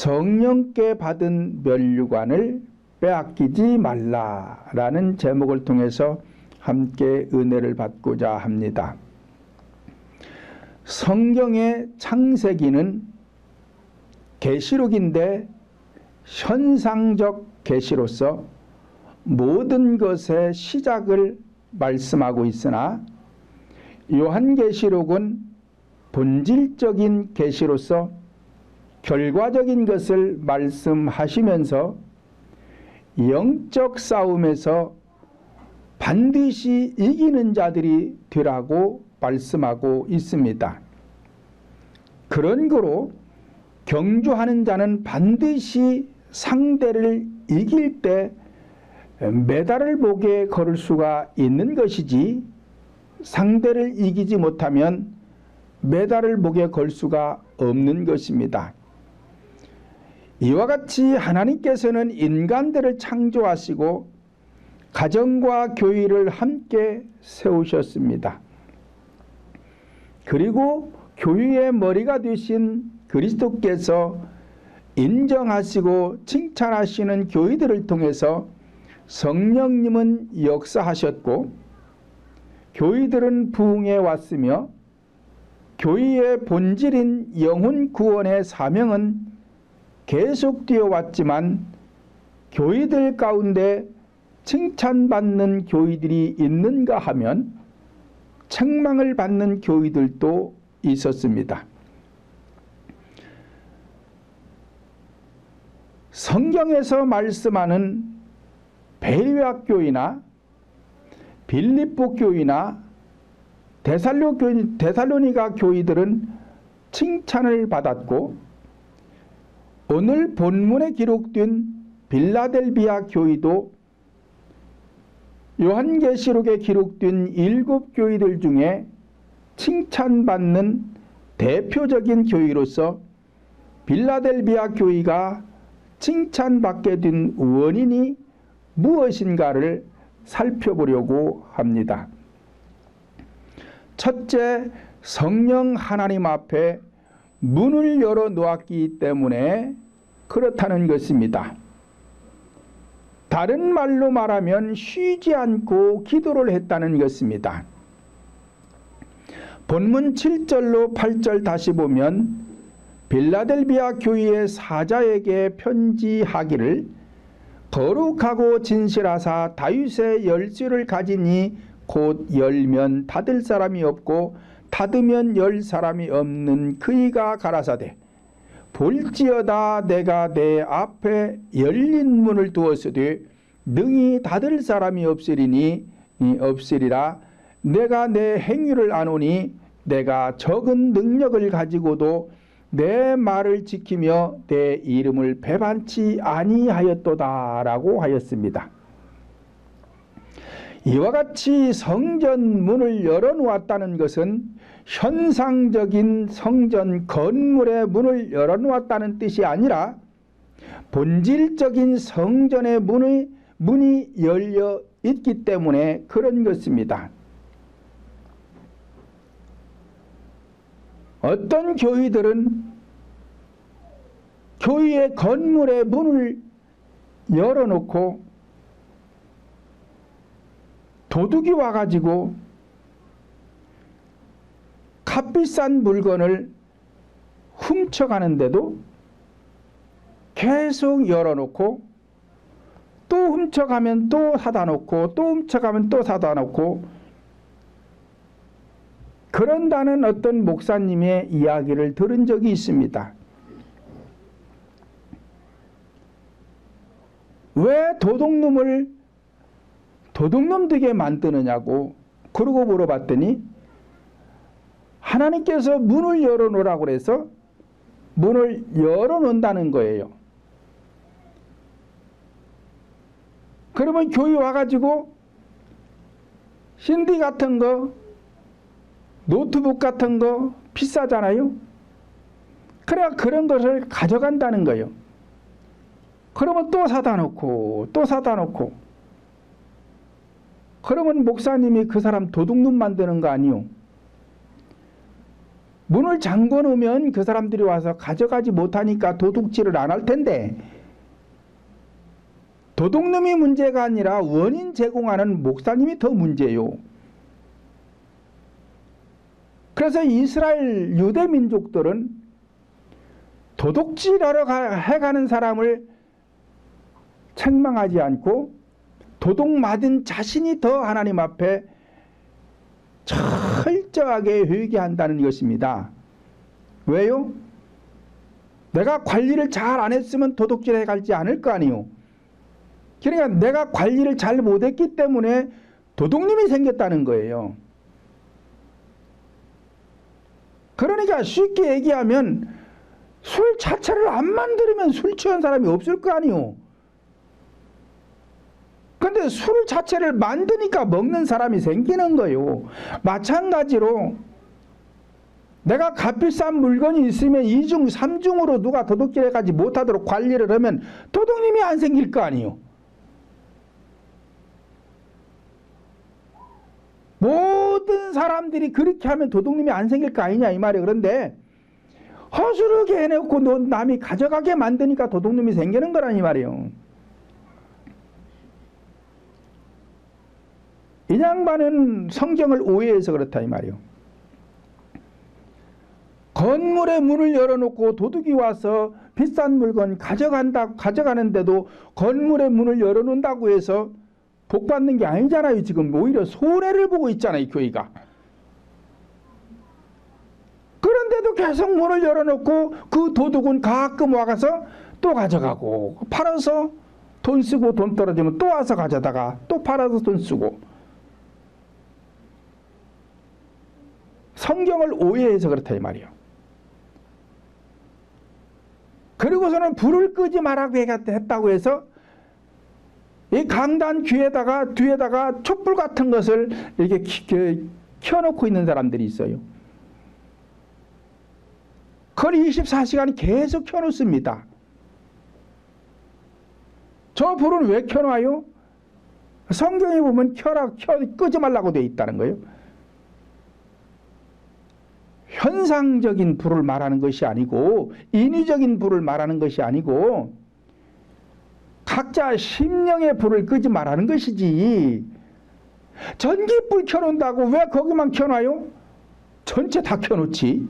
성령께 받은 면류관을 빼앗기지 말라라는 제목을 통해서 함께 은혜를 받고자 합니다. 성경의 창세기는 계시록인데 현상적 계시로서 모든 것의 시작을 말씀하고 있으나 요한계시록은 본질적인 계시로서 결과적인 것을 말씀하시면서 영적 싸움에서 반드시 이기는 자들이 되라고 말씀하고 있습니다. 그런 거로 경주하는 자는 반드시 상대를 이길 때 메달을 목에 걸을 수가 있는 것이지, 상대를 이기지 못하면 메달을 목에 걸 수가 없는 것입니다. 이와 같이 하나님께서는 인간들을 창조하시고 가정과 교회를 함께 세우셨습니다. 그리고 교회의 머리가 되신 그리스도께서 인정하시고 칭찬하시는 교회들을 통해서 성령님은 역사하셨고 교회들은 부흥해 왔으며 교회의 본질인 영혼 구원의 사명은 계속되어 왔지만 교회들 가운데 칭찬받는 교회들이 있는가 하면 책망을 받는 교회들도 있었습니다. 성경에서 말씀하는 베레아 교회나 빌립보 교회나 데살로니가 교회들은 칭찬을 받았고, 오늘 본문에 기록된 빌라델비아 교회도 요한계시록에 기록된 7교회들 중에 칭찬받는 대표적인 교회로서 빌라델비아 교회가 칭찬받게 된 원인이 무엇인가를 살펴보려고 합니다. 첫째, 성령 하나님 앞에 문을 열어 놓았기 때문에 그렇다는 것입니다. 다른 말로 말하면 쉬지 않고 기도를 했다는 것입니다. 본문 7절로 8절 다시 보면 빌라델비아 교회의 사자에게 편지하기를 거룩하고 진실하사 다윗의 열쇠를 가지니 곧 열면 닫을 사람이 없고 닫으면 열 사람이 없는 그이가 가라사대 볼지어다 내가 내 앞에 열린 문을 두었으되 능히 닫을 사람이 없으리라. 내가 내 행위를 아노니 내가 적은 능력을 가지고도 내 말을 지키며 내 이름을 배반치 아니하였도다 라고 하였습니다. 이와 같이 성전 문을 열어놓았다는 것은 현상적인 성전 건물의 문을 열어놓았다는 뜻이 아니라 본질적인 성전의 문이 열려 있기 때문에 그런 것입니다. 어떤 교회들은 교회의 건물의 문을 열어놓고 도둑이 와가지고 값비싼 물건을 훔쳐가는데도 계속 열어놓고 또 훔쳐가면 또 사다 놓고 또 훔쳐가면 또 사다 놓고 그런다는 어떤 목사님의 이야기를 들은 적이 있습니다. 왜 도둑놈 되게 만드느냐고 그러고 물어봤더니 하나님께서 문을 열어놓으라고 그래서 문을 열어놓는다는 거예요. 그러면 교회 와가지고 CD 같은 거, 노트북 같은 거 비싸잖아요. 그래야 그런 것을 가져간다는 거예요. 그러면 또 사다 놓고 또 사다 놓고 그러면 목사님이 그 사람 도둑놈 만드는 거 아니요. 문을 잠궈 놓으면 그 사람들이 와서 가져가지 못하니까 도둑질을 안 할 텐데, 도둑놈이 문제가 아니라 원인 제공하는 목사님이 더 문제요. 그래서 이스라엘 유대 민족들은 도둑질하러 해가는 사람을 책망하지 않고 도둑 맞은 자신이 더 하나님 앞에 철저하게 회개한다는 것입니다. 왜요? 내가 관리를 잘 안 했으면 도둑질 해갈지 않을 거 아니요. 그러니까 내가 관리를 잘 못했기 때문에 도둑님이 생겼다는 거예요. 그러니까 쉽게 얘기하면 술 자체를 안 만들면 술 취한 사람이 없을 거 아니요. 근데 술 자체를 만드니까 먹는 사람이 생기는 거예요. 마찬가지로 내가 값비싼 물건이 있으면 2중, 3중으로 누가 도둑질해가지 못하도록 관리를 하면 도둑님이 안 생길 거 아니요. 모든 사람들이 그렇게 하면 도둑님이 안 생길 거 아니냐 이 말이에요. 그런데 허술하게 해놓고 남이 가져가게 만드니까 도둑님이 생기는 거란 이 말이에요. 이 양반은 성경을 오해해서 그렇다 이 말이에요. 건물의 문을 열어놓고 도둑이 와서 비싼 물건 가져가는데도 건물의 문을 열어놓는다고 해서 복 받는 게 아니잖아요. 지금 오히려 손해를 보고 있잖아요, 교회가. 그런데도 계속 문을 열어놓고 그 도둑은 가끔 와가서 또 가져가고, 팔아서 돈 쓰고 돈 떨어지면 또 와서 가져다가 또 팔아서 돈 쓰고. 성경을 오해해서 그렇다 이 말이에요. 그리고서는 불을 끄지 말라고 했다고 해서 이 강단 뒤에다가 촛불 같은 것을 이렇게 켜놓고 있는 사람들이 있어요. 그걸 24시간 계속 켜놓습니다. 저 불은 왜 켜놔요? 성경에 보면 끄지 말라고 되어 있다는 거예요. 현상적인 불을 말하는 것이 아니고 인위적인 불을 말하는 것이 아니고 각자 심령의 불을 끄지 말라는 것이지. 전기불 켜놓는다고 왜 거기만 켜놔요? 전체 다 켜놓지.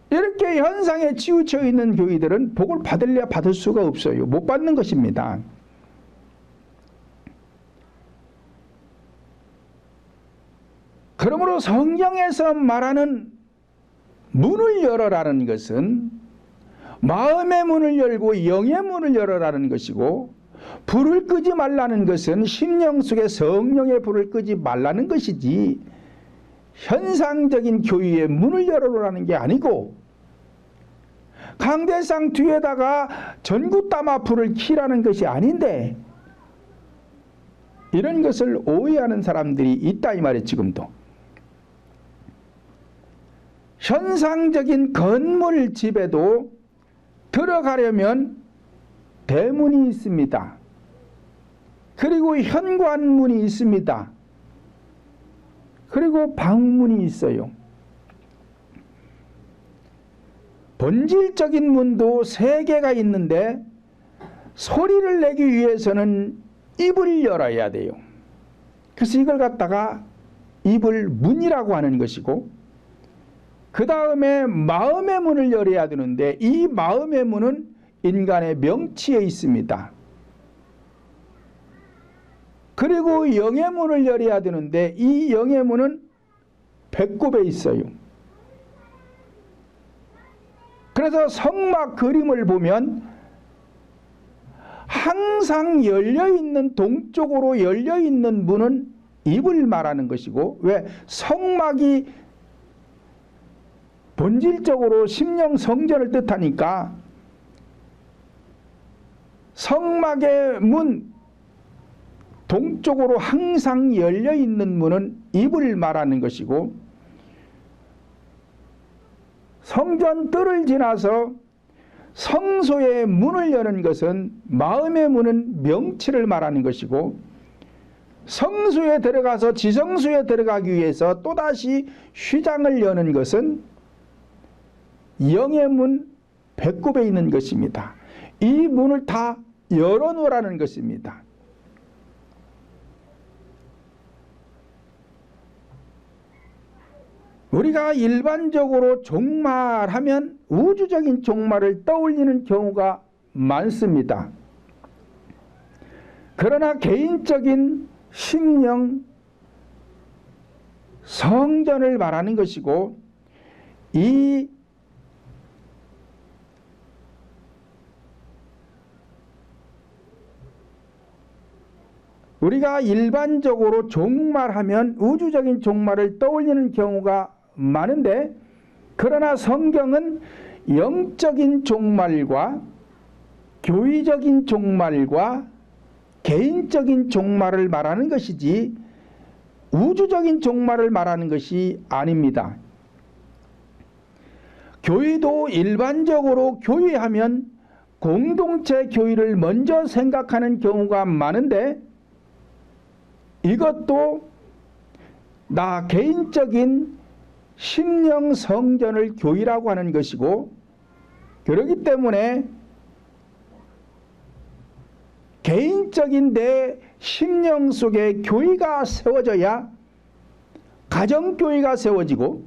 이렇게 현상에 치우쳐 있는 교회들은 복을 받을래야 받을 수가 없어요. 못 받는 것입니다. 그러므로 성경에서 말하는 문을 열어라는 것은 마음의 문을 열고 영의 문을 열어라는 것이고, 불을 끄지 말라는 것은 심령 속에 성령의 불을 끄지 말라는 것이지, 현상적인 교회의 문을 열어라는 게 아니고 강대상 뒤에다가 전구따마 불을 켜라는 것이 아닌데, 이런 것을 오해하는 사람들이 있다 이 말이에요. 지금도 현상적인 건물 집에도 들어가려면 대문이 있습니다. 그리고 현관문이 있습니다. 그리고 방문이 있어요. 본질적인 문도 3개가 있는데 소리를 내기 위해서는 입을 열어야 돼요. 그래서 이걸 갖다가 입을 문이라고 하는 것이고, 그 다음에 마음의 문을 열어야 되는데 이 마음의 문은 인간의 명치에 있습니다. 그리고 영의 문을 열어야 되는데 이 영의 문은 배꼽에 있어요. 그래서 성막 그림을 보면 항상 열려있는, 동쪽으로 열려있는 문은 입을 말하는 것이고, 왜? 성막이 본질적으로 심령 성전을 뜻하니까 성막의 문, 동쪽으로 항상 열려있는 문은 입을 말하는 것이고, 성전 뜰을 지나서 성소의 문을 여는 것은, 마음의 문은 명치를 말하는 것이고, 성수에 들어가서 지성수에 들어가기 위해서 또다시 휘장을 여는 것은 영의 문 배꼽에 있는 것입니다. 이 문을 다 열어놓으라는 것입니다. 우리가 일반적으로 종말하면 우주적인 종말을 떠올리는 경우가 많습니다. 그러나 개인적인 심령 성전을 말하는 것이고, 이 우리가 일반적으로 종말하면 우주적인 종말을 떠올리는 경우가 많은데, 그러나 성경은 영적인 종말과 교의적인 종말과 개인적인 종말을 말하는 것이지 우주적인 종말을 말하는 것이 아닙니다. 교의도 일반적으로 교의하면 공동체 교의를 먼저 생각하는 경우가 많은데, 이것도 나 개인적인 심령 성전을 교의라고 하는 것이고, 그렇기 때문에 개인적인 내 심령 속에 교의가 세워져야 가정교의가 세워지고,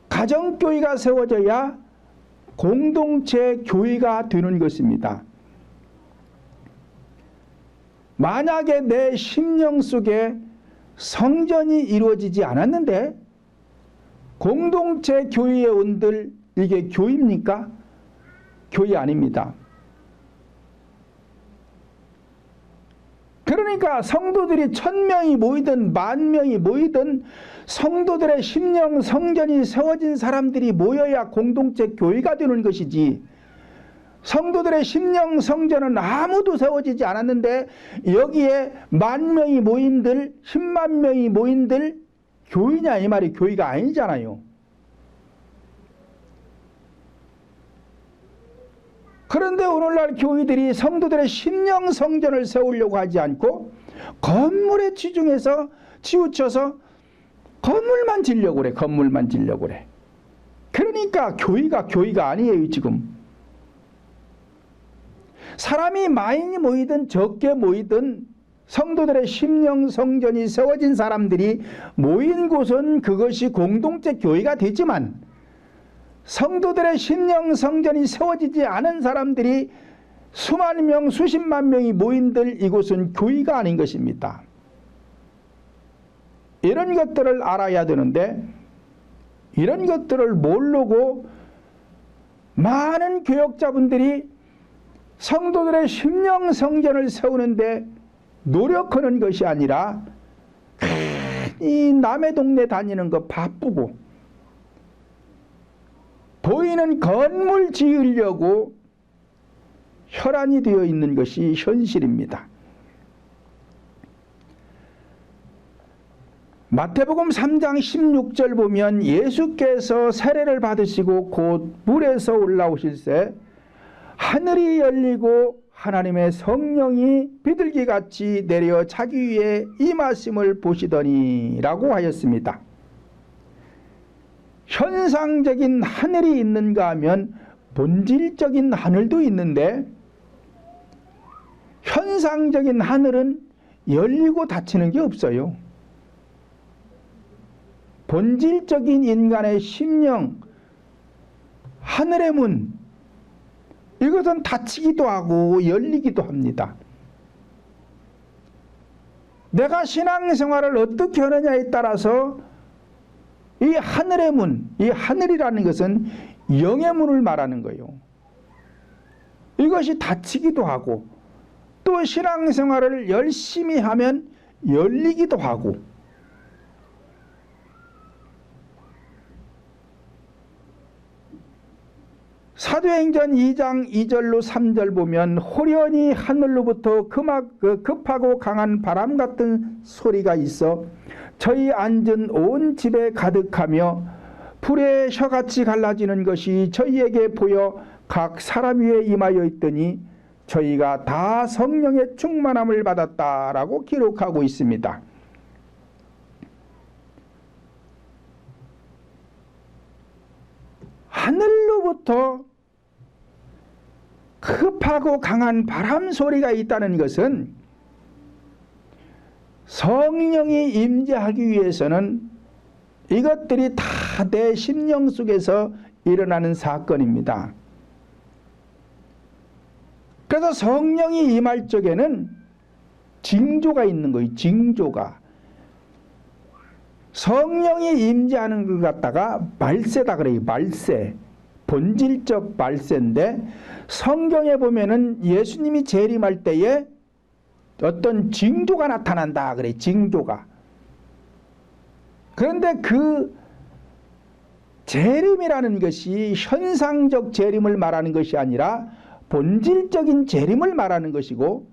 가정교의가 세워져야 공동체 교의가 되는 것입니다. 만약에 내 심령 속에 성전이 이루어지지 않았는데 공동체 교회에 온들 이게 교회입니까? 교회 아닙니다. 그러니까 성도들이 1000명이 모이든 10,000명이 모이든 성도들의 심령 성전이 세워진 사람들이 모여야 공동체 교회가 되는 것이지, 성도들의 심령 성전은 아무도 세워지지 않았는데 여기에 10,000명이 모인들 10만 명이 모인들 교회냐 이 말이 교회가 아니잖아요. 그런데 오늘날 교회들이 성도들의 심령 성전을 세우려고 하지 않고 건물에 치우쳐서 건물만 지려고 그래. 건물만 지려고 그래. 그러니까 교회가 아니에요 지금. 사람이 많이 모이든 적게 모이든 성도들의 심령 성전이 세워진 사람들이 모인 곳은 그것이 공동체 교회가 되지만, 성도들의 심령 성전이 세워지지 않은 사람들이 수만 명 수십만 명이 모인들 이곳은 교회가 아닌 것입니다. 이런 것들을 알아야 되는데, 이런 것들을 모르고 많은 교역자분들이 성도들의 심령 성전을 세우는데 노력하는 것이 아니라 이 남의 동네 다니는 거 바쁘고 보이는 건물 지으려고 혈안이 되어 있는 것이 현실입니다. 마태복음 3장 16절 보면 예수께서 세례를 받으시고 곧 물에서 올라오실새 하늘이 열리고 하나님의 성령이 비둘기같이 내려 자기 위에 임하심을 보시더니 라고 하였습니다. 현상적인 하늘이 있는가 하면 본질적인 하늘도 있는데, 현상적인 하늘은 열리고 닫히는 게 없어요. 본질적인 인간의 심령, 하늘의 문, 이것은 닫히기도 하고 열리기도 합니다. 내가 신앙생활을 어떻게 하느냐에 따라서 이 하늘의 문, 이 하늘이라는 것은 영의 문을 말하는 거예요. 이것이 닫히기도 하고 또 신앙생활을 열심히 하면 열리기도 하고, 사도행전 2장 2절로 3절 보면 호련히 하늘로부터 급하고 강한 바람 같은 소리가 있어 저희 앉은 온 집에 가득하며 불의 혀같이 갈라지는 것이 저희에게 보여 각 사람 위에 임하여 있더니 저희가 다 성령의 충만함을 받았다라고 기록하고 있습니다. 하늘로부터 급하고 강한 바람 소리가 있다는 것은 성령이 임재하기 위해서는 이것들이 다 내 심령 속에서 일어나는 사건입니다. 그래서 성령이 임할 적에는 징조가 있는 거예요. 징조가. 성령이 임재하는 것 갖다가 말세다 그래요. 말세. 본질적 말세인데 성경에 보면은 예수님이 재림할 때에 어떤 징조가 나타난다 그래. 징조가. 그런데 그 재림이라는 것이 현상적 재림을 말하는 것이 아니라 본질적인 재림을 말하는 것이고,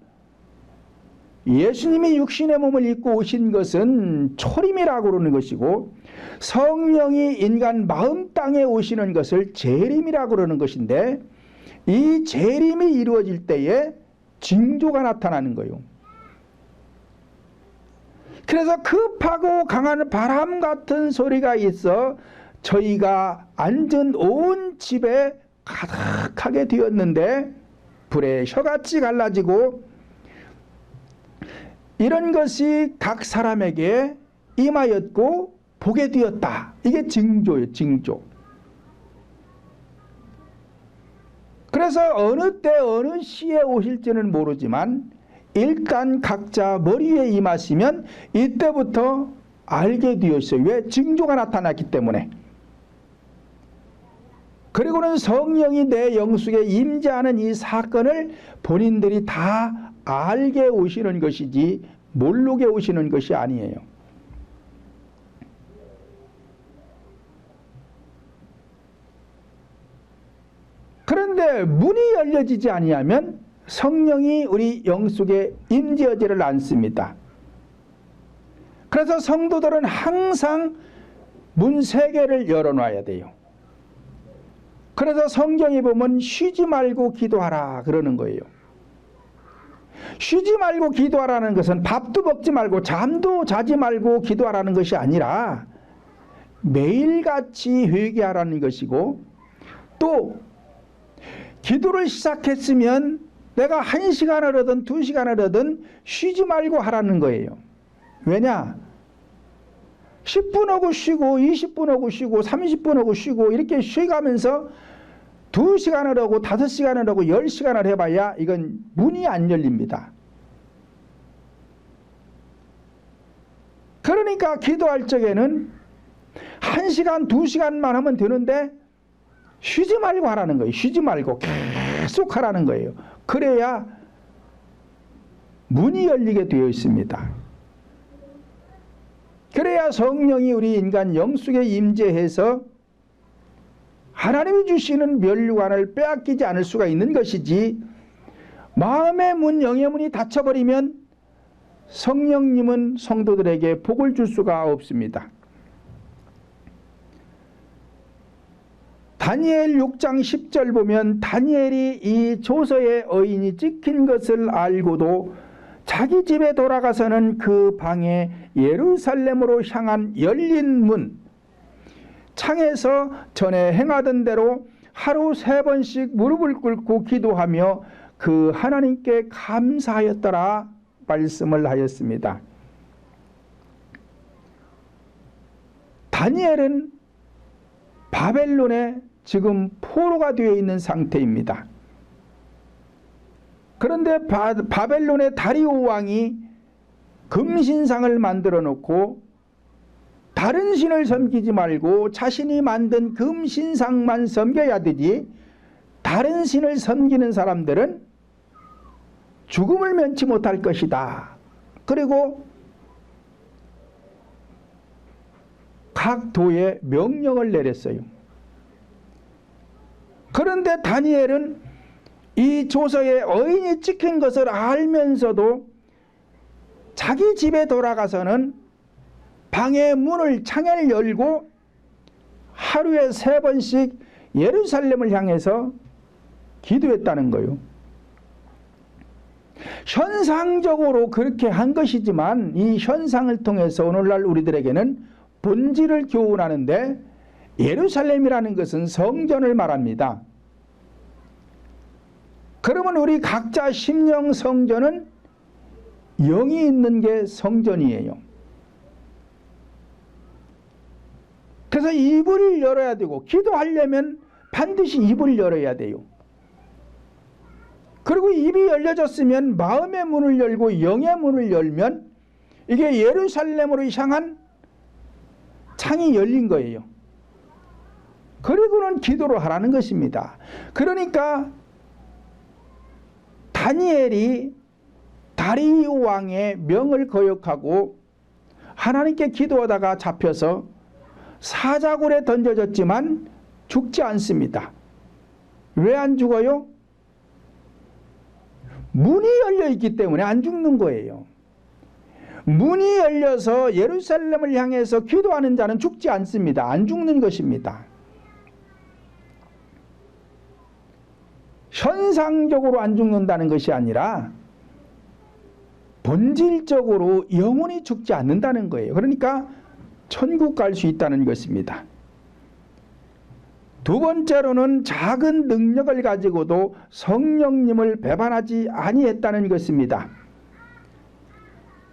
예수님이 육신의 몸을 입고 오신 것은 초림이라고 그러는 것이고, 성령이 인간 마음 땅에 오시는 것을 재림이라고 그러는 것인데, 이 재림이 이루어질 때에 징조가 나타나는 거예요. 그래서 급하고 강한 바람 같은 소리가 있어 저희가 앉은 온 집에 가득하게 되었는데 불에 혀같이 갈라지고, 이런 것이 각 사람에게 임하였고 보게 되었다. 이게 징조예요. 징조. 그래서 어느 때 어느 시에 오실지는 모르지만 일단 각자 머리에 임하시면 이때부터 알게 되었어요. 왜? 징조가 나타났기 때문에. 그리고는 성령이 내 영속에 임재하는 이 사건을 본인들이 다 알게 오시는 것이지 모르게 오시는 것이 아니에요. 그런데 문이 열려지지 아니하면 성령이 우리 영속에 임재하지를 않습니다. 그래서 성도들은 항상 문 3개를 열어놔야 돼요. 그래서 성경에 보면 쉬지 말고 기도하라 그러는 거예요. 쉬지 말고 기도하라는 것은 밥도 먹지 말고 잠도 자지 말고 기도하라는 것이 아니라 매일같이 회개하라는 것이고, 또 기도를 시작했으면 내가 1시간을 하든 2시간을 하든 쉬지 말고 하라는 거예요. 왜냐? 10분 하고 쉬고 20분 하고 쉬고 30분 하고 쉬고 이렇게 쉬가면서 2시간을 하고 5시간을 하고 10시간을 해봐야 이건 문이 안 열립니다. 그러니까 기도할 적에는 1시간 2시간만 하면 되는데 쉬지 말고 하라는 거예요. 쉬지 말고 계속 하라는 거예요. 그래야 문이 열리게 되어 있습니다. 그래야 성령이 우리 인간 영속에 임재해서 하나님이 주시는 면류관을 빼앗기지 않을 수가 있는 것이지, 마음의 문, 영의 문이 닫혀버리면 성령님은 성도들에게 복을 줄 수가 없습니다. 다니엘 6장 10절 보면 다니엘이 이 조서에 어인이 찍힌 것을 알고도 자기 집에 돌아가서는 그 방에 예루살렘으로 향한 열린 문, 창에서 전에 행하던 대로 하루 3번씩 무릎을 꿇고 기도하며 그 하나님께 감사하였더라 말씀을 하였습니다. 다니엘은 바벨론에 지금 포로가 되어 있는 상태입니다. 그런데 바벨론의 다리오 왕이 금신상을 만들어 놓고 다른 신을 섬기지 말고 자신이 만든 금신상만 섬겨야 되지, 다른 신을 섬기는 사람들은 죽음을 면치 못할 것이다. 그리고 각 도에 명령을 내렸어요. 그런데 다니엘은 이 조서에 어인이 찍힌 것을 알면서도 자기 집에 돌아가서는 방의 문을, 창을 열고 하루에 3번씩 예루살렘을 향해서 기도했다는 거예요. 현상적으로 그렇게 한 것이지만 이 현상을 통해서 오늘날 우리들에게는 본질을 교훈하는데 예루살렘이라는 것은 성전을 말합니다. 그러면 우리 각자 심령 성전은 영이 있는 게 성전이에요. 그래서 입을 열어야 되고 기도하려면 반드시 입을 열어야 돼요. 그리고 입이 열려졌으면 마음의 문을 열고 영의 문을 열면 이게 예루살렘으로 향한 창이 열린 거예요. 그리고는 기도를 하라는 것입니다. 그러니까 다니엘이 다리우 왕의 명을 거역하고 하나님께 기도하다가 잡혀서 사자굴에 던져졌지만 죽지 않습니다. 왜 안 죽어요? 문이 열려 있기 때문에 안 죽는 거예요. 문이 열려서 예루살렘을 향해서 기도하는 자는 죽지 않습니다. 안 죽는 것입니다. 현상적으로 안 죽는다는 것이 아니라 본질적으로 영원히 죽지 않는다는 거예요. 그러니까 천국 갈 수 있다는 것입니다. 두 번째로는 작은 능력을 가지고도 성령님을 배반하지 아니했다는 것입니다.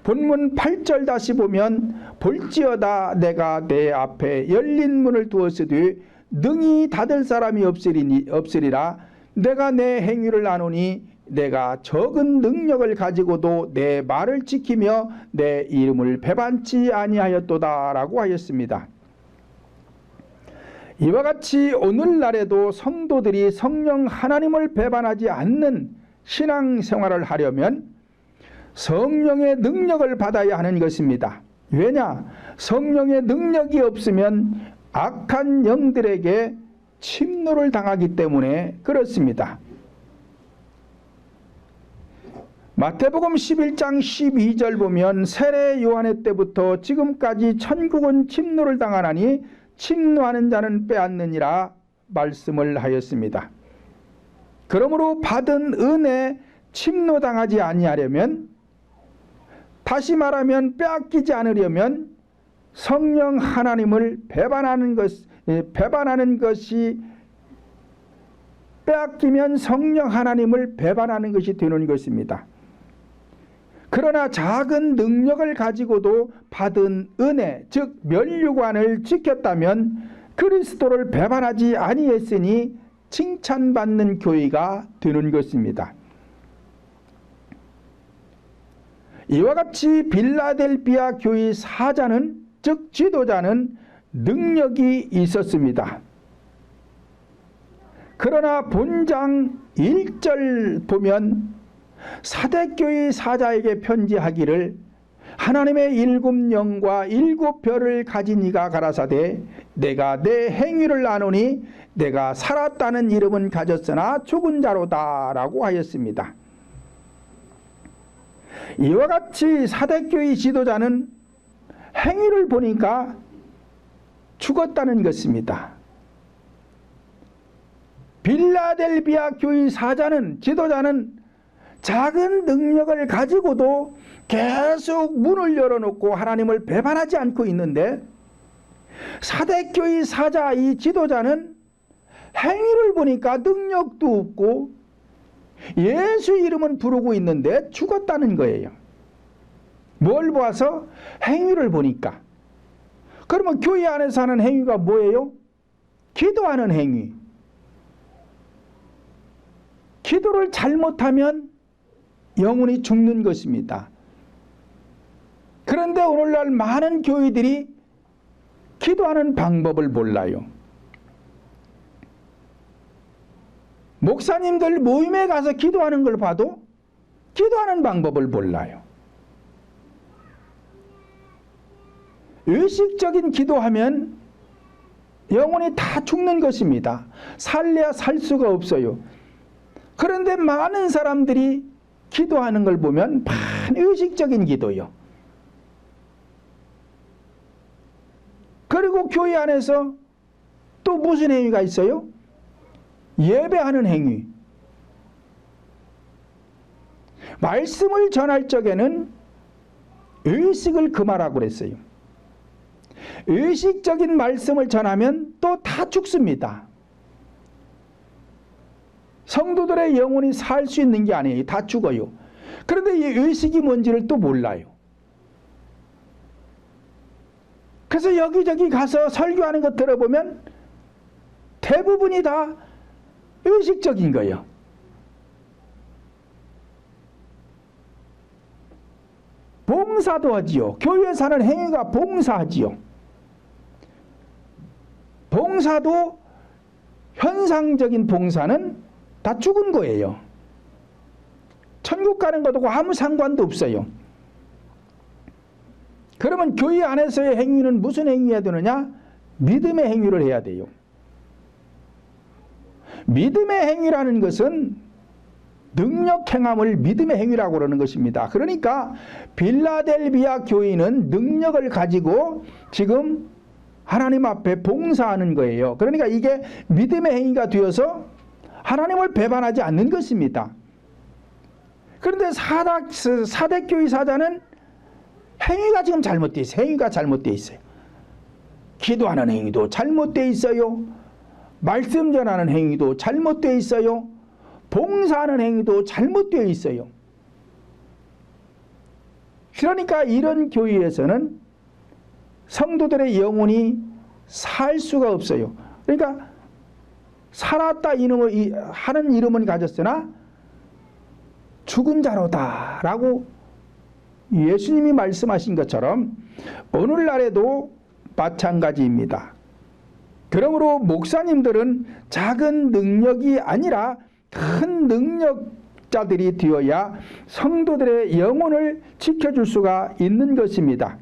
본문 8절 다시 보면 볼지어다 내가 내 앞에 열린 문을 두었으되 능히 닫을 사람이 없으리라. 내가 내 행위를 아노니 내가 적은 능력을 가지고도 내 말을 지키며 내 이름을 배반치 아니하였도다 라고 하였습니다. 이와 같이 오늘날에도 성도들이 성령 하나님을 배반하지 않는 신앙생활을 하려면 성령의 능력을 받아야 하는 것입니다. 왜냐? 성령의 능력이 없으면 악한 영들에게 침노를 당하기 때문에 그렇습니다. 마태복음 11장 12절 보면 세례 요한의 때부터 지금까지 천국은 침노를 당하나니 침노하는 자는 빼앗느니라 말씀을 하였습니다. 그러므로 받은 은혜 침노당하지 아니하려면, 다시 말하면 빼앗기지 않으려면 성령 하나님을 배반하는 것이 빼앗기면 성령 하나님을 배반하는 것이 되는 것입니다. 그러나 작은 능력을 가지고도 받은 은혜, 즉 면류관을 지켰다면 그리스도를 배반하지 아니했으니 칭찬받는 교회가 되는 것입니다. 이와 같이 빌라델비아 교회 사자는, 즉 지도자는 능력이 있었습니다. 그러나 본장 1절 보면 사대교회 사자에게 편지하기를 하나님의 7영과 7별을 가진 이가 가라사대 내가 내 행위를 아노니 내가 살았다는 이름은 가졌으나 죽은 자로다 라고 하였습니다. 이와 같이 사대교회 지도자는 행위를 보니까 죽었다는 것입니다. 빌라델비아 교회 사자는, 지도자는 작은 능력을 가지고도 계속 문을 열어놓고 하나님을 배반하지 않고 있는데, 사대교회 사자 이 지도자는 행위를 보니까 능력도 없고 예수 이름은 부르고 있는데 죽었다는 거예요. 뭘 보아서? 행위를 보니까. 그러면 교회 안에서 하는 행위가 뭐예요? 기도하는 행위. 기도를 잘못하면 영혼이 죽는 것입니다. 그런데 오늘날 많은 교회들이 기도하는 방법을 몰라요. 목사님들 모임에 가서 기도하는 걸 봐도 기도하는 방법을 몰라요. 의식적인 기도하면 영혼이 다 죽는 것입니다. 살래야 살 수가 없어요. 그런데 많은 사람들이 기도하는 걸 보면 반의식적인 기도요. 그리고 교회 안에서 또 무슨 행위가 있어요? 예배하는 행위. 말씀을 전할 적에는 의식을 금하라고 그랬어요. 의식적인 말씀을 전하면 또 다 죽습니다. 성도들의 영혼이 살 수 있는 게 아니에요. 다 죽어요. 그런데 이 의식이 뭔지를 또 몰라요. 그래서 여기저기 가서 설교하는 것 들어보면 대부분이 다 의식적인 거예요. 봉사도 하지요. 교회에 사는 행위가 봉사하지요. 봉사도 현상적인 봉사는 다 죽은 거예요. 천국 가는 것하고 아무 상관도 없어요. 그러면 교회 안에서의 행위는 무슨 행위해야 되느냐? 믿음의 행위를 해야 돼요. 믿음의 행위라는 것은 능력 행함을 믿음의 행위라고 그러는 것입니다. 그러니까 빌라델비아 교인은 능력을 가지고 지금 하나님 앞에 봉사하는 거예요. 그러니까 이게 믿음의 행위가 되어서 하나님을 배반하지 않는 것입니다. 그런데 사대교회 사자는 행위가 지금 잘못되어 있어요. 행위가 잘못되어 있어요. 기도하는 행위도 잘못되어 있어요. 말씀 전하는 행위도 잘못되어 있어요. 봉사하는 행위도 잘못되어 있어요. 그러니까 이런 교회에서는 성도들의 영혼이 살 수가 없어요. 그러니까 살았다 하는 이름은 가졌으나 죽은 자로다 라고 예수님이 말씀하신 것처럼 오늘날에도 마찬가지입니다. 그러므로 목사님들은 작은 능력이 아니라 큰 능력자들이 되어야 성도들의 영혼을 지켜줄 수가 있는 것입니다.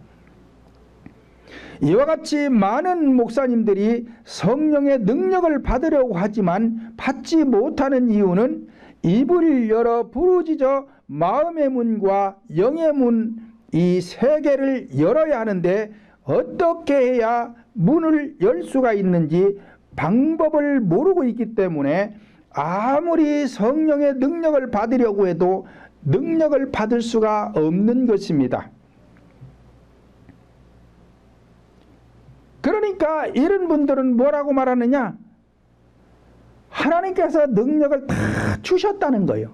이와 같이 많은 목사님들이 성령의 능력을 받으려고 하지만 받지 못하는 이유는 입을 열어 부르짖어 마음의 문과 영의 문 이 세 개를 열어야 하는데 어떻게 해야 문을 열 수가 있는지 방법을 모르고 있기 때문에 아무리 성령의 능력을 받으려고 해도 능력을 받을 수가 없는 것입니다. 그러니까 이런 분들은 뭐라고 말하느냐? 하나님께서 능력을 다 주셨다는 거예요.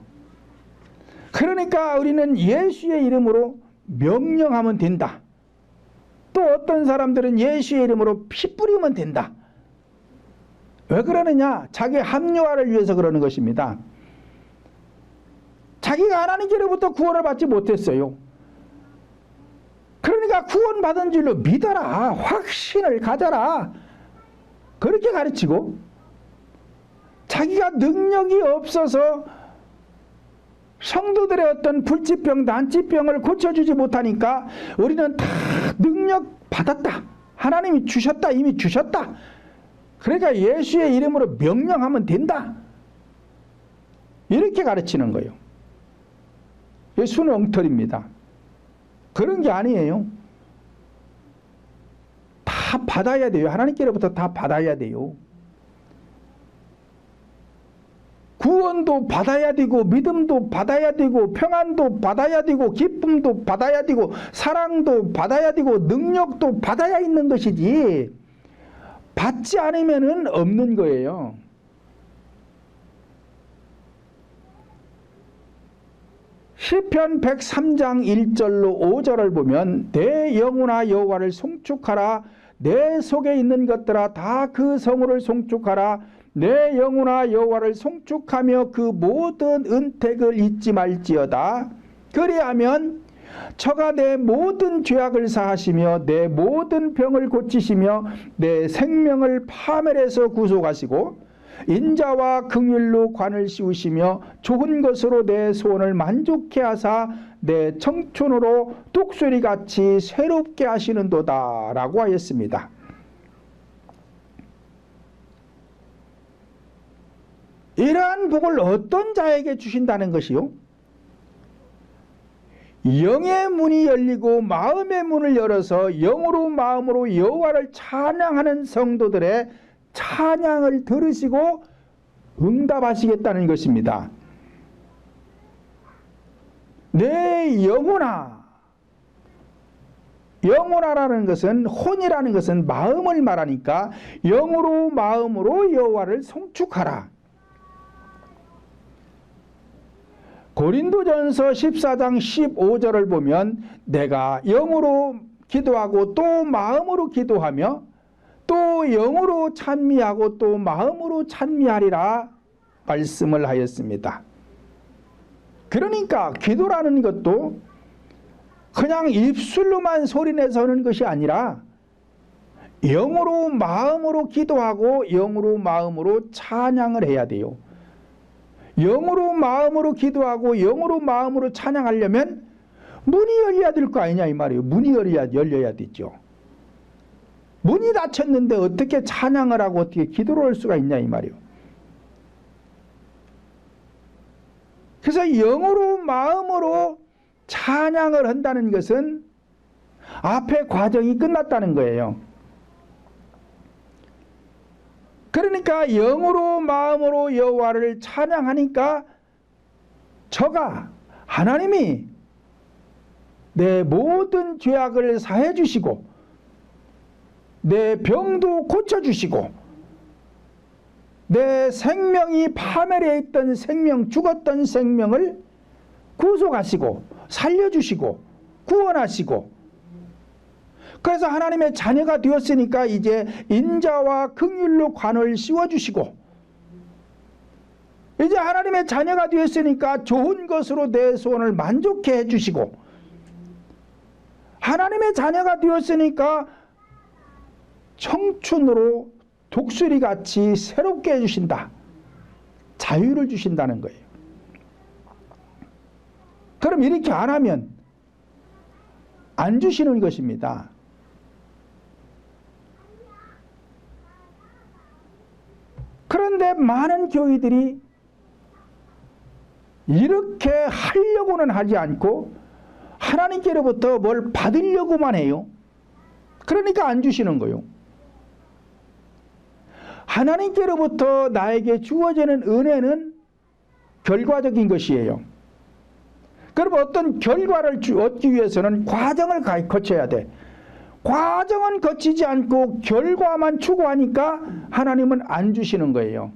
그러니까 우리는 예수의 이름으로 명령하면 된다. 또 어떤 사람들은 예수의 이름으로 피 뿌리면 된다. 왜 그러느냐? 자기 합리화를 위해서 그러는 것입니다. 자기가 하나님께로부터 구원을 받지 못했어요. 그러니까 구원받은 줄로 믿어라. 확신을 가져라. 그렇게 가르치고 자기가 능력이 없어서 성도들의 어떤 불치병, 난치병을 고쳐주지 못하니까 우리는 다 능력 받았다. 하나님이 주셨다. 이미 주셨다. 그러니까 예수의 이름으로 명령하면 된다. 이렇게 가르치는 거예요. 예수는 엉터리입니다. 그런 게 아니에요. 다 받아야 돼요. 하나님께로부터 다 받아야 돼요. 구원도 받아야 되고 믿음도 받아야 되고 평안도 받아야 되고 기쁨도 받아야 되고 사랑도 받아야 되고 능력도 받아야 있는 것이지 받지 않으면은 없는 거예요. 시편 103장 1절로 5절을 보면 내 영혼아 여호와를 송축하라. 내 속에 있는 것들아 다 그 성호를 송축하라. 내 영혼아 여호와를 송축하며 그 모든 은택을 잊지 말지어다. 그리하면 저가 내 모든 죄악을 사하시며 내 모든 병을 고치시며 내 생명을 파멸에서 구속하시고 인자와 긍휼로 관을 씌우시며 좋은 것으로 내 소원을 만족케 하사 내 청춘으로 독수리같이 새롭게 하시는도다 라고 하였습니다. 이러한 복을 어떤 자에게 주신다는 것이요? 영의 문이 열리고 마음의 문을 열어서 영으로 마음으로 여호와를 찬양하는 성도들의 찬양을 들으시고 응답하시겠다는 것입니다. 내 영혼아라는 것은, 혼이라는 것은 마음을 말하니까 영으로 마음으로 여호와를 송축하라. 고린도전서 14장 15절을 보면 내가 영으로 기도하고 또 마음으로 기도하며 또 영으로 찬미하고 또 마음으로 찬미하리라 말씀을 하였습니다. 그러니까 기도라는 것도 그냥 입술로만 소리내서 하는 것이 아니라 영으로 마음으로 기도하고 영으로 마음으로 찬양을 해야 돼요. 영으로 마음으로 기도하고 영으로 마음으로 찬양하려면 문이 열려야 될 거 아니냐 이 말이에요. 문이 열려야 되죠. 문이 닫혔는데 어떻게 찬양을 하고 어떻게 기도를 할 수가 있냐 이 말이에요. 그래서 영으로 마음으로 찬양을 한다는 것은 앞에 과정이 끝났다는 거예요. 그러니까 영으로 마음으로 여호와를 찬양하니까 저가 하나님이 내 모든 죄악을 사해 주시고 내 병도 고쳐주시고 내 생명이 파멸해 있던 생명, 죽었던 생명을 구속하시고 살려주시고 구원하시고, 그래서 하나님의 자녀가 되었으니까 이제 인자와 긍휼로 관을 씌워주시고, 이제 하나님의 자녀가 되었으니까 좋은 것으로 내 소원을 만족해 해주시고, 하나님의 자녀가 되었으니까 청춘으로 독수리같이 새롭게 해주신다. 자유를 주신다는 거예요. 그럼 이렇게 안 하면 안 주시는 것입니다. 그런데 많은 교회들이 이렇게 하려고는 하지 않고 하나님께로부터 뭘 받으려고만 해요. 그러니까 안 주시는 거예요. 하나님께로부터 나에게 주어지는 은혜는 결과적인 것이에요. 그럼 어떤 결과를 얻기 위해서는 과정을 거쳐야 돼. 과정은 거치지 않고 결과만 추구하니까 하나님은 안 주시는 거예요.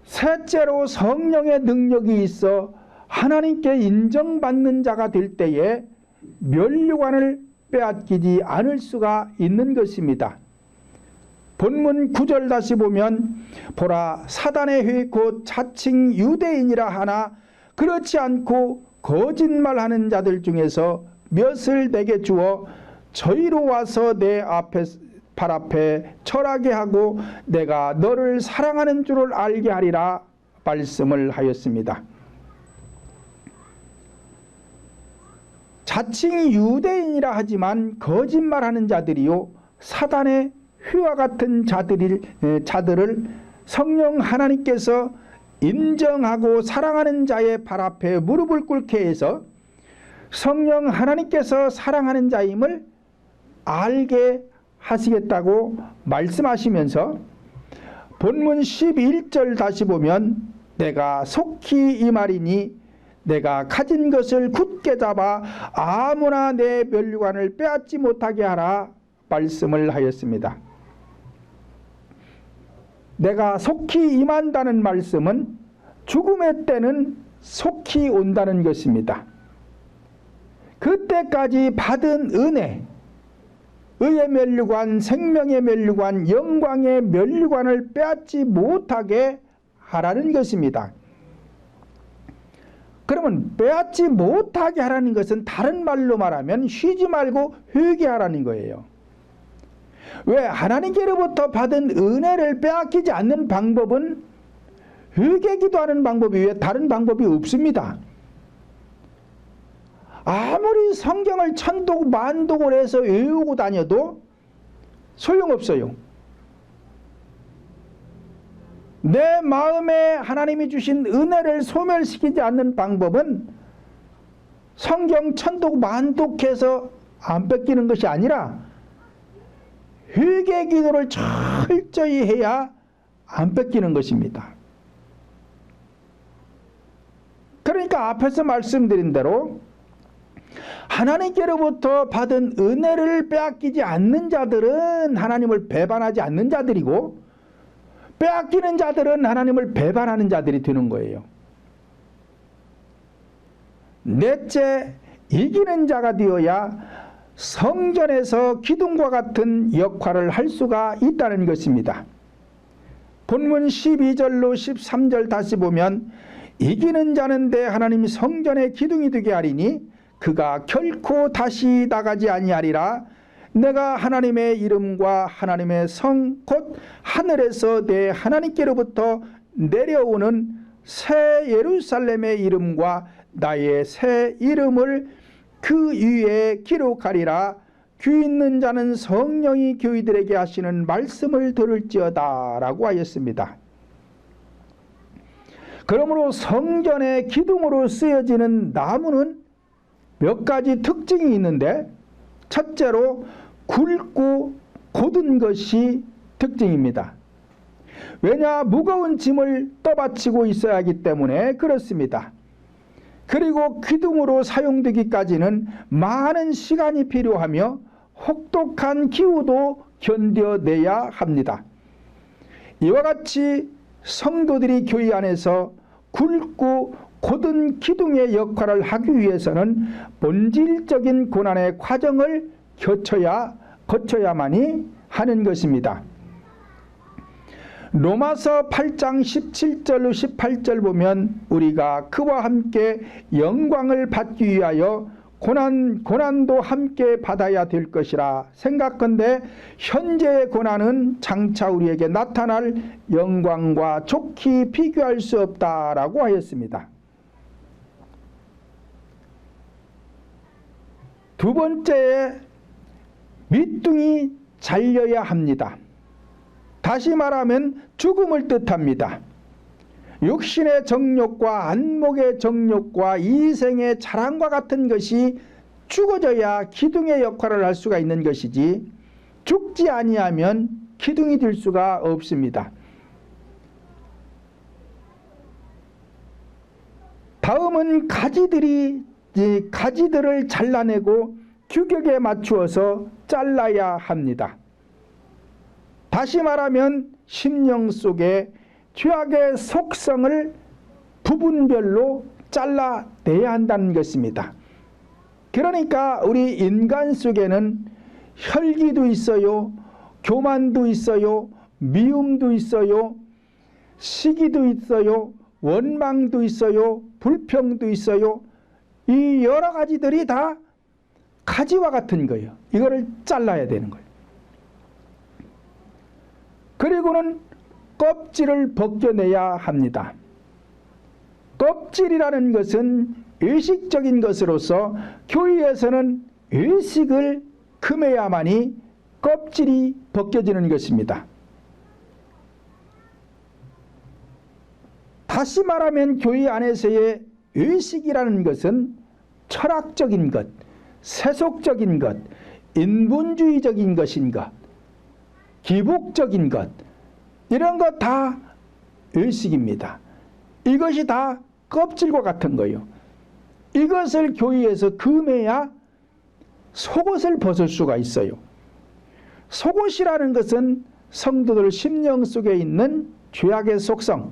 셋째로 성령의 능력이 있어 하나님께 인정받는 자가 될 때에 면류관을 빼앗기지 않을 수가 있는 것입니다. 본문 9절 다시 보면 보라 사단의 회 곧 자칭 유대인이라 하나 그렇지 않고 거짓말하는 자들 중에서 몇을 내게 주어 저희로 와서 내 발 앞에 철하게 하고 내가 너를 사랑하는 줄을 알게 하리라 말씀을 하였습니다. 자칭 유대인이라 하지만 거짓말하는 자들이요 사단의 휘와 같은 자들을 성령 하나님께서 인정하고 사랑하는 자의 발 앞에 무릎을 꿇게 해서 성령 하나님께서 사랑하는 자임을 알게 하시겠다고 말씀하시면서 본문 11절 다시 보면 내가 속히 이 말이니 내가 가진 것을 굳게 잡아 아무나 내 면류관을 빼앗지 못하게 하라 말씀을 하였습니다. 내가 속히 임한다는 말씀은 죽음의 때는 속히 온다는 것입니다. 그때까지 받은 은혜, 의의 면류관, 생명의 면류관, 영광의 면류관을 빼앗지 못하게 하라는 것입니다. 그러면 빼앗지 못하게 하라는 것은 다른 말로 말하면 쉬지 말고 회개하라는 거예요. 왜? 하나님께로부터 받은 은혜를 빼앗기지 않는 방법은 회개 기도하는 방법이 외에 다른 방법이 없습니다. 아무리 성경을 천독 만독을 해서 외우고 다녀도 소용없어요. 내 마음에 하나님이 주신 은혜를 소멸시키지 않는 방법은 성경 천독 만독해서 안 뺏기는 것이 아니라 회개 기도를 철저히 해야 안 뺏기는 것입니다. 그러니까 앞에서 말씀드린 대로 하나님께로부터 받은 은혜를 빼앗기지 않는 자들은 하나님을 배반하지 않는 자들이고, 빼앗기는 자들은 하나님을 배반하는 자들이 되는 거예요. 넷째, 이기는 자가 되어야 성전에서 기둥과 같은 역할을 할 수가 있다는 것입니다. 본문 12절로 13절 다시 보면, 이기는 자는 내 하나님 성전의 기둥이 되게 하리니 그가 결코 다시 나가지 아니하리라. 내가 하나님의 이름과 하나님의 성 곧 하늘에서 내 하나님께로부터 내려오는 새 예루살렘의 이름과 나의 새 이름을 그 위에 기록하리라. 귀 있는 자는 성령이 교회들에게 하시는 말씀을 들을지어다 라고 하였습니다. 그러므로 성전의 기둥으로 쓰여지는 나무는 몇 가지 특징이 있는데, 첫째로 굵고 곧은 것이 특징입니다. 왜냐, 무거운 짐을 떠받치고 있어야 하기 때문에 그렇습니다. 그리고 기둥으로 사용되기까지는 많은 시간이 필요하며 혹독한 기후도 견뎌내야 합니다. 이와 같이 성도들이 교회 안에서 굵고 곧은 기둥의 역할을 하기 위해서는 본질적인 고난의 과정을 거쳐야만이 하는 것입니다. 로마서 8장 17절로 18절 보면, 우리가 그와 함께 영광을 받기 위하여 고난도 함께 받아야 될 것이라 생각건대 현재의 고난은 장차 우리에게 나타날 영광과 좋게 비교할 수 없다라고 하였습니다. 두 번째에 밑둥이 잘려야 합니다. 다시 말하면 죽음을 뜻합니다. 육신의 정욕과 안목의 정욕과 이생의 자랑과 같은 것이 죽어져야 기둥의 역할을 할 수가 있는 것이지, 죽지 아니하면 기둥이 될 수가 없습니다. 다음은 가지들을 잘라내고 규격에 맞추어서 잘라야 합니다. 다시 말하면 심령 속에 죄악의 속성을 부분별로 잘라내야 한다는 것입니다. 그러니까 우리 인간 속에는 혈기도 있어요, 교만도 있어요, 미움도 있어요, 시기도 있어요, 원망도 있어요, 불평도 있어요. 이 여러 가지들이 다 가지와 같은 거예요. 이거를 잘라야 되는 거예요. 그리고는 껍질을 벗겨내야 합니다. 껍질이라는 것은 의식적인 것으로서 교회에서는 의식을 금해야만이 껍질이 벗겨지는 것입니다. 다시 말하면 교회 안에서의 의식이라는 것은 철학적인 것, 세속적인 것, 인본주의적인 것인 것, 기복적인 것, 이런 것 다 의식입니다. 이것이 다 껍질과 같은 거예요. 이것을 교회에서 금해야 속옷을 벗을 수가 있어요. 속옷이라는 것은 성도들 심령 속에 있는 죄악의 속성,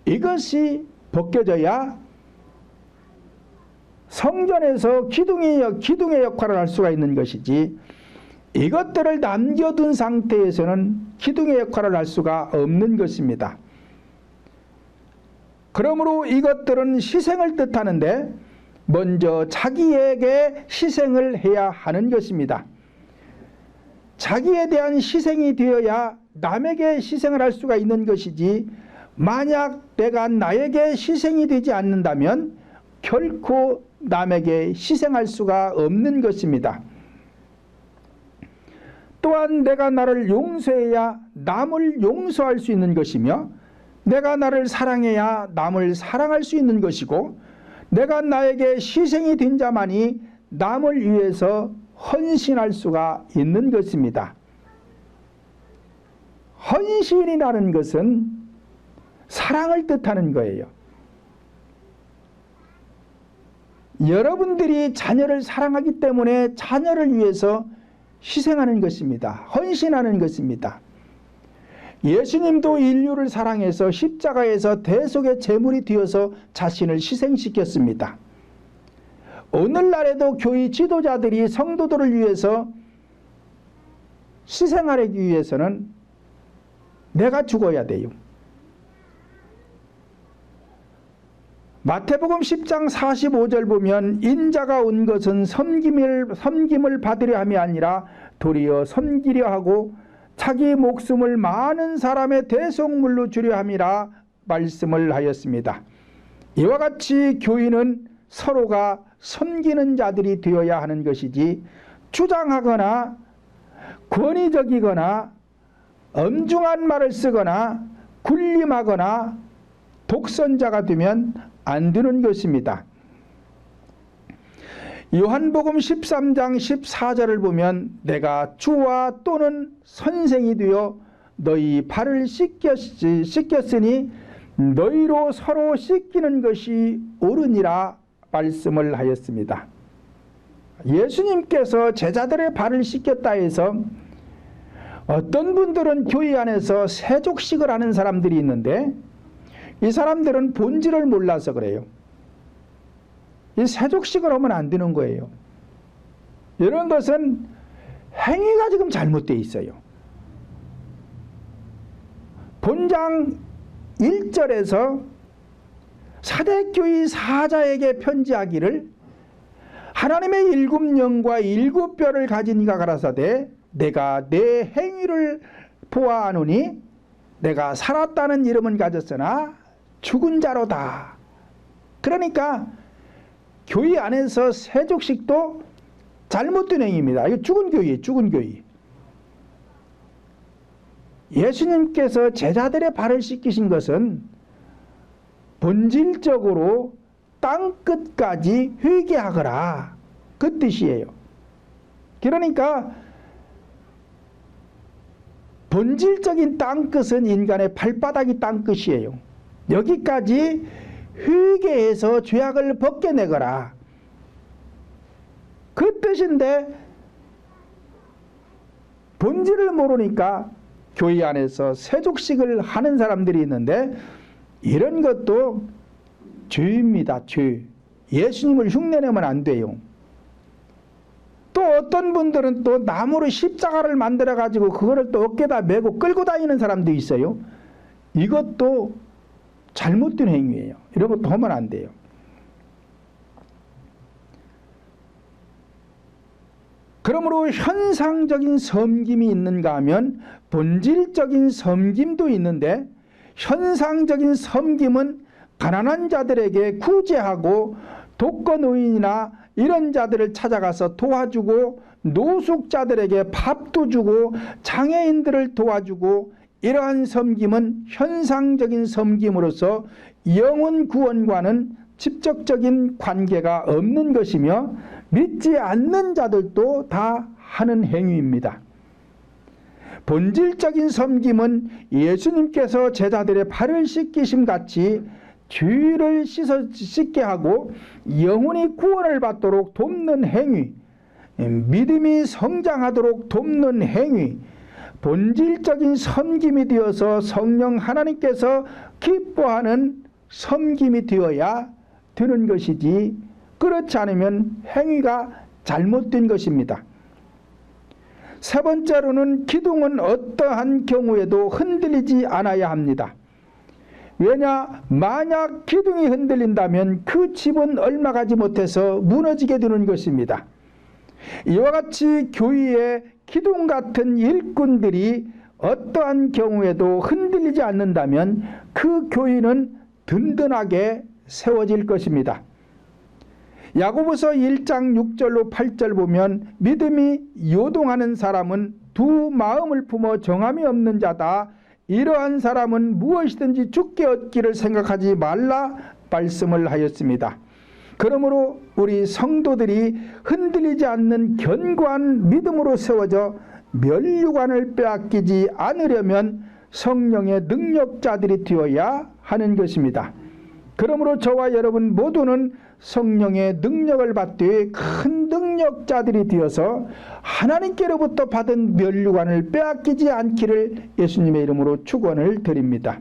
이것이 벗겨져야 성전에서 기둥의 역할을 할 수가 있는 것이지, 이것들을 남겨둔 상태에서는 기둥의 역할을 할 수가 없는 것입니다. 그러므로 이것들은 희생을 뜻하는데 먼저 자기에게 희생을 해야 하는 것입니다. 자기에 대한 희생이 되어야 남에게 희생을 할 수가 있는 것이지, 만약 내가 나에게 희생이 되지 않는다면 결코 남에게 희생할 수가 없는 것입니다. 또한 내가 나를 용서해야 남을 용서할 수 있는 것이며, 내가 나를 사랑해야 남을 사랑할 수 있는 것이고, 내가 나에게 희생이 된 자만이 남을 위해서 헌신할 수가 있는 것입니다. 헌신이라는 것은 사랑을 뜻하는 거예요. 여러분들이 자녀를 사랑하기 때문에 자녀를 위해서 희생하는 것입니다. 헌신하는 것입니다. 예수님도 인류를 사랑해서 십자가에서 대속의 제물이 되어서 자신을 희생시켰습니다. 오늘날에도 교회 지도자들이 성도들을 위해서 희생하기 위해서는 내가 죽어야 돼요. 마태복음 10장 45절 보면 인자가 온 것은 섬김을 받으려 함이 아니라 도리어 섬기려 하고 자기 목숨을 많은 사람의 대속물로 주려 함이라 말씀을 하였습니다. 이와 같이 교인은 서로가 섬기는 자들이 되어야 하는 것이지 주장하거나 권위적이거나 엄중한 말을 쓰거나 군림하거나 독선자가 되면 안 되는 것입니다. 요한복음 13장 14절을 보면 내가 주와 또는 선생이 되어 너희 발을 씻겼으니 너희로 서로 씻기는 것이 옳으니라 말씀을 하였습니다. 예수님께서 제자들의 발을 씻겼다 해서 어떤 분들은 교회 안에서 세족식을 하는 사람들이 있는데 이 사람들은 본질을 몰라서 그래요. 이 세족식을 하면 안 되는 거예요. 이런 것은 행위가 지금 잘못되어 있어요. 본장 1절에서 사대교회 사자에게 편지하기를 하나님의 7영과 7뼈를 가진 이가 가라사대 내가 내 행위를 보아하노니 내가 살았다는 이름은 가졌으나 죽은 자로다. 그러니까 교회 안에서 세족식도 잘못된 행위입니다. 이거 죽은 교회예요. 죽은 교회. 예수님께서 제자들의 발을 씻기신 것은 본질적으로 땅끝까지 회개하거라 그 뜻이에요. 그러니까 본질적인 땅끝은 인간의 발바닥이 땅끝이에요. 여기까지 회개해서 죄악을 벗겨내거라 그 뜻인데 본질을 모르니까 교회 안에서 세족식을 하는 사람들이 있는데 이런 것도 죄입니다. 죄. 예수님을 흉내내면 안 돼요. 또 어떤 분들은 또 나무로 십자가를 만들어 가지고 그거를 또 어깨에다 메고 끌고 다니는 사람도 있어요. 이것도 잘못된 행위예요. 이런 것도 하면 안 돼요. 그러므로 현상적인 섬김이 있는가 하면 본질적인 섬김도 있는데 현상적인 섬김은 가난한 자들에게 구제하고 독거노인이나 이런 자들을 찾아가서 도와주고 노숙자들에게 밥도 주고 장애인들을 도와주고 이러한 섬김은 현상적인 섬김으로서 영혼 구원과는 직접적인 관계가 없는 것이며 믿지 않는 자들도 다 하는 행위입니다. 본질적인 섬김은 예수님께서 제자들의 발을 씻기심 같이 죄를 씻게 하고 영혼이 구원을 받도록 돕는 행위, 믿음이 성장하도록 돕는 행위, 본질적인 섬김이 되어서 성령 하나님께서 기뻐하는 섬김이 되어야 되는 것이지 그렇지 않으면 행위가 잘못된 것입니다. 세 번째로는 기둥은 어떠한 경우에도 흔들리지 않아야 합니다. 왜냐? 만약 기둥이 흔들린다면 그 집은 얼마 가지 못해서 무너지게 되는 것입니다. 이와 같이 교회의 기둥 같은 일꾼들이 어떠한 경우에도 흔들리지 않는다면 그 교회는 든든하게 세워질 것입니다. 야고보서 1장 6절로 8절 보면 믿음이 요동하는 사람은 두 마음을 품어 정함이 없는 자다. 이러한 사람은 무엇이든지 죽게 얻기를 생각하지 말라 말씀을 하였습니다. 그러므로 우리 성도들이 흔들리지 않는 견고한 믿음으로 세워져 면류관을 빼앗기지 않으려면 성령의 능력자들이 되어야 하는 것입니다. 그러므로 저와 여러분 모두는 성령의 능력을 받되 큰 능력자들이 되어서 하나님께로부터 받은 면류관을 빼앗기지 않기를 예수님의 이름으로 축원을 드립니다.